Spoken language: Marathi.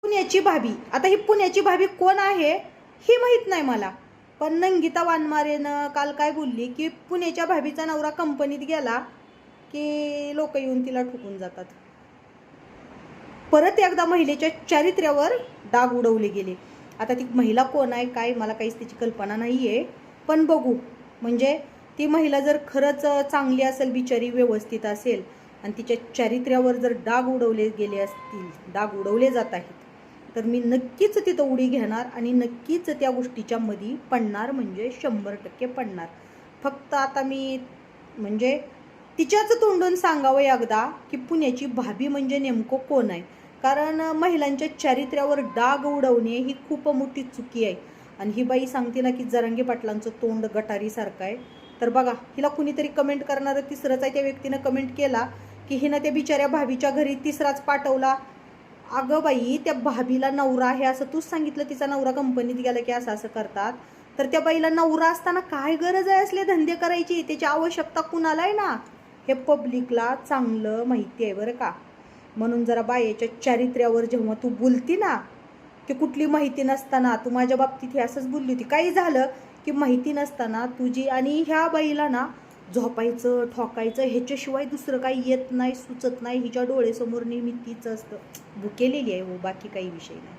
पुण्याची भाभी. आता ही पुण्याची भाभी कोण आहे ही माहीत नाही मला, पण नंगिता वानमारेनं काल काय बोलली की पुण्याच्या भाभीचा नवरा कंपनीत गेला की लोक येऊन तिला ठोकून जातात. परत एकदा महिलेच्या चारित्र्यावर डाग उडवले गेले. आता ती महिला कोण आहे काय मला काहीच त्याची कल्पना नाही आहे, पण बघू. म्हणजे ती महिला जर खरंच चांगली असेल, बिचारी व्यवस्थित असेल आणि तिच्या चारित्र्यावर जर डाग उडवले गेले असतील, डाग उडवले जात आहेत, तर मी नक्कीच तिथं उडी घेणार आणि नक्कीच त्या गोष्टीच्या मध्ये पडणार, म्हणजे 100% पडणार. फक्त आता मी म्हणजे तिच्याच तोंडून सांगावं एकदा की पुण्याची भाभी म्हणजे नेमकं कोण आहे. कारण महिलांच्या चारित्र्यावर डाग उडवणे ही खूप मोठी चुकी आहे. आणि ही बाई सांगते ना की जरांगे पाटलांचं तोंड गटारीसारखं आहे. तर बघा, हिला कुणीतरी कमेंट करणारं तिसरंच आहे. त्या व्यक्तीनं कमेंट केला की हिनं त्या बिचाऱ्या भाभीच्या घरी तिसराच पाठवला. अगं बाई, त्या भाभीला नवरा आहे असं तूच सांगितलं, तिचा नवरा कंपनीत गेला की असं असं करतात. तर त्या बाईला नवरा असताना काय गरज आहे असले धंदे करायची? त्याची आवश्यकता कुणाला आहे ना, हे पब्लिकला चांगलं माहिती आहे बरं का. म्हणून जरा बायेच्या चारित्र्यावर जेव्हा तू बोलती ना, की कुठली माहिती नसताना, तू माझ्या बाबतीत हे असंच बोलली होती, काही झालं की माहिती नसताना तुझी, आणि ह्या बाईला ना झोपायचं ठोकायचं ह्याच्याशिवाय दुसरं काही येत नाही, सुचत नाही. हिच्या डोळ्यासमोर नेहमी तीच असतं. भुकेलेली आहे हो, बाकी काही विषय नाही.